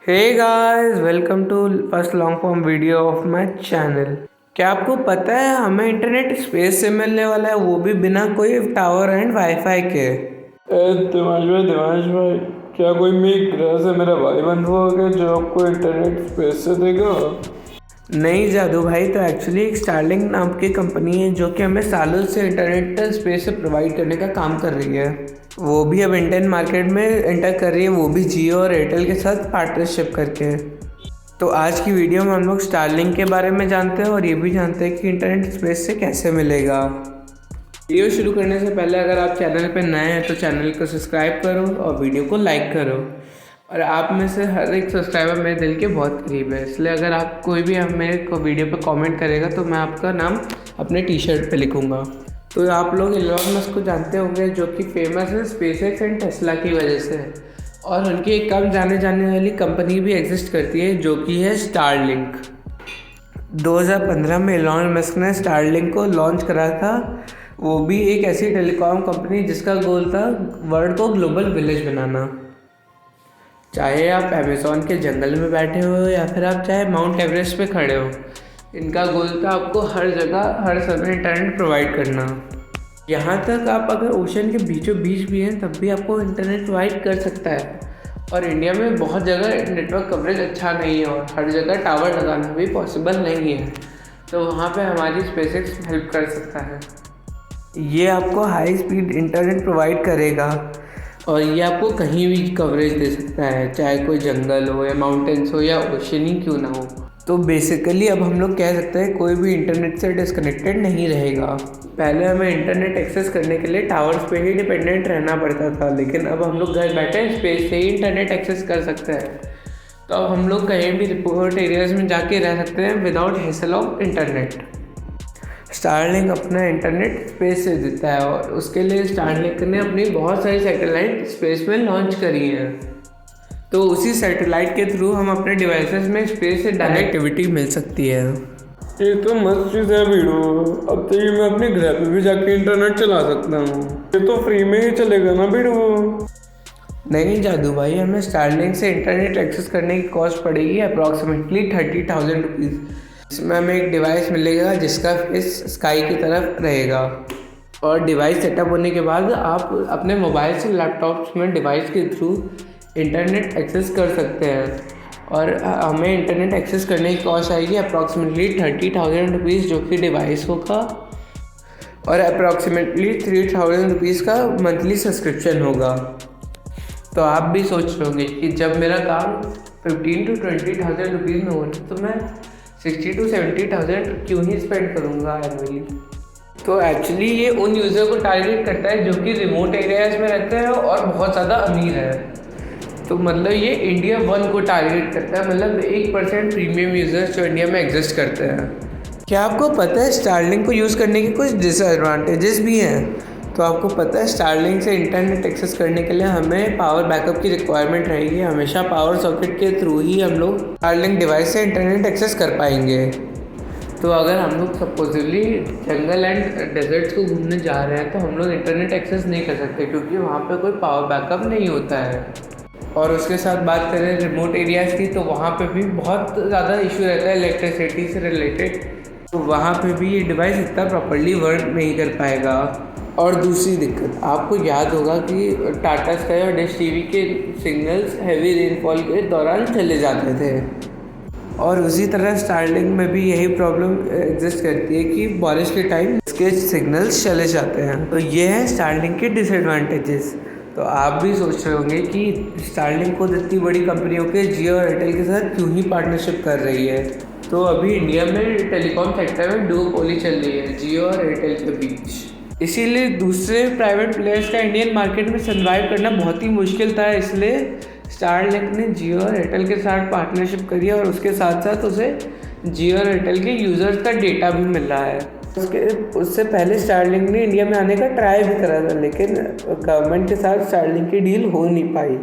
Hey guys, welcome to first long form video of my channel. क्या आपको पता है हमें इंटरनेट स्पेस से मिलने वाला है, वो भी बिना कोई टावर एंड वाईफाई के। दिमाश भाई, क्या कोई मेरे ग्रह से मेरा भाई बंधु हो गया जो आपको इंटरनेट स्पेस से देगा? नहीं जादू भाई, तो एक्चुअली एक स्टारलिंक नाम की कंपनी है जो कि हमें सालों से इंटरनेट स्पेस से प्रोवाइड करने का काम कर रही है। वो भी अब इंडियन मार्केट में एंटर कर रही है, वो भी जियो और एयरटेल के साथ पार्टनरशिप करके। तो आज की वीडियो में हम लोग स्टारलिंक के बारे में जानते हैं और ये भी जानते हैं कि इंटरनेट स्पेस से कैसे मिलेगा। वीडियो शुरू करने से पहले अगर आप चैनल पर नए हैं तो चैनल को सब्सक्राइब करो और वीडियो को लाइक करो। और आप में से हर एक सब्सक्राइबर मेरे दिल के बहुत करीब है, इसलिए अगर आप कोई भी मेरे को वीडियो पे कमेंट करेगा तो मैं आपका नाम अपने टी शर्ट पे लिखूँगा। तो आप लोग एलॉन मस्क को जानते होंगे जो कि फेमस है स्पेसएक्स एंड टेस्ला की वजह से, और उनकी एक कम जाने वाली कंपनी भी एग्जिस्ट करती है जो कि है स्टारलिंक। 2015 में एलॉन मस्क ने स्टारलिंक को लॉन्च करा था। वो भी एक ऐसी टेलीकॉम कंपनी जिसका गोल था वर्ल्ड को ग्लोबल विलेज बनाना। चाहे आप अमेज़ॉन के जंगल में बैठे हो या फिर आप चाहे माउंट एवरेस्ट पे खड़े हो, इनका गोल था आपको हर जगह हर समय इंटरनेट प्रोवाइड करना। यहाँ तक आप अगर ओशन के बीचों बीच भी हैं तब भी आपको इंटरनेट प्रोवाइड कर सकता है। और इंडिया में बहुत जगह नेटवर्क कवरेज अच्छा नहीं है और हर जगह टावर लगाना भी पॉसिबल नहीं है, तो वहाँ पे हमारी स्पेसएक्स हेल्प कर सकता है। ये आपको हाई स्पीड इंटरनेट प्रोवाइड करेगा और ये आपको कहीं भी कवरेज दे सकता है, चाहे कोई जंगल हो या माउंटेन्स हो या ओशन ही क्यों ना हो। तो बेसिकली अब हम लोग कह सकते हैं कोई भी इंटरनेट से डिस्कनेक्टेड नहीं रहेगा। पहले हमें इंटरनेट एक्सेस करने के लिए टावर्स पे ही डिपेंडेंट रहना पड़ता था, लेकिन अब हम लोग घर बैठे स्पेस से ही इंटरनेट एक्सेस कर सकते हैं। तो अब हम लोग कहीं भी रिमोट एरियाज में जाके रह सकते हैं without hassle of internet. Starlink अपना इंटरनेट स्पेस से देता है और उसके लिए स्टारलिंक ने अपनी बहुत सारी सैटेलाइट स्पेस में लॉन्च करी है। तो उसी सैटेलाइट के थ्रू हम अपने डिवाइसेस में स्पेस से डायरेक्टिविटी मिल सकती है। ये तो मस्त चीज़ है वीडियो। अब तो ये मैं अपने घर पे भी जाके इंटरनेट चला सकता हूँ। ये तो फ्री में ही चलेगा ना वीडियो? नहीं जादू भाई, हमें स्टारलिंक से इंटरनेट एक्सेस करने की कॉस्ट पड़ेगी अप्रॉक्सीमेटली 30,000 रुपीज़। इसमें हमें एक डिवाइस मिलेगा जिसका फेस स्काई की तरफ रहेगा, और डिवाइस सेटअप होने के बाद आप अपने मोबाइल से लैपटॉप्स में डिवाइस के थ्रू इंटरनेट एक्सेस कर सकते हैं। और हमें इंटरनेट एक्सेस करने की कॉस्ट आएगी अप्रॉक्सीमेटली 30,000 रुपीज़, जो कि डिवाइस होगा, और अप्रॉक्सीमेटली 3,000 रुपीज़ का मंथली सब्सक्रिप्शन होगा। तो आप भी सोच रहे होंगे कि जब मेरा काम 15 to 20,000 रुपीज़ में होना तो मैं 60 to 70,000 क्यों ही स्पेंड करूँगा एनुअली। तो एक्चुअली ये उन यूज़र को टारगेट करता है जो कि रिमोट एरियाज में रहते हैं और बहुत ज़्यादा अमीर है। तो मतलब ये इंडिया 1 को टारगेट करता है, मतलब 1% प्रीमियम यूज़र्स जो इंडिया में एग्जिस्ट करते हैं। क्या आपको पता है स्टारलिंक को यूज़ करने के कुछ डिसएडवांटेजेस भी हैं? तो आपको पता है स्टारलिंक से इंटरनेट एक्सेस करने के लिए हमें पावर बैकअप की रिक्वायरमेंट रहेगी। हमेशा पावर सॉकेट के थ्रू ही हम लोग स्टारलिंक डिवाइस से इंटरनेट एक्सेस कर पाएंगे। तो अगर हम लोग सपोजिवली जंगल एंड डेजर्ट्स को घूमने जा रहे हैं तो हम लोग इंटरनेट एक्सेस नहीं कर सकते क्योंकि वहाँ पे कोई पावर बैकअप नहीं होता है। और उसके साथ बात करें रिमोट एरियाज़ की, तो वहाँ पे भी बहुत ज़्यादा इशू रहता है इलेक्ट्रिसिटी से रिलेटेड, तो वहाँ पे भी ये डिवाइस इतना प्रॉपर्ली वर्क नहीं कर पाएगा। और दूसरी दिक्कत, आपको याद होगा कि टाटा स्काई और डिश टीवी के सिग्नल्स हैवी रेनफॉल के दौरान चले जाते थे, और उसी तरह स्टारलिंक में भी यही प्रॉब्लम एग्जिस्ट करती है कि बारिश के टाइम इसके सिग्नल्स चले जाते हैं। तो ये है स्टारलिंक के डिसएडवांटेजेस। तो आप भी सोच रहे होंगे कि स्टारलिंक को इतनी बड़ी कंपनियों के जियो और एयरटेल के साथ क्यों ही पार्टनरशिप कर रही है। तो अभी इंडिया में टेलीकॉम सेक्टर में डुओपोली चल रही है जियो और एयरटेल के बीच, इसीलिए दूसरे प्राइवेट प्लेयर्स का इंडियन मार्केट में सर्वाइव करना बहुत ही मुश्किल था। इसलिए स्टारलिंक ने जियो और एयरटेल के साथ पार्टनरशिप करी और उसके साथ साथ उसे जियो और एयरटेल के यूज़र्स का डेटा भी मिल रहा है। उससे पहले स्टारलिंक ने इंडिया में आने का ट्राई भी करा था, लेकिन गवर्नमेंट के साथ स्टारलिंक की डील हो नहीं पाई।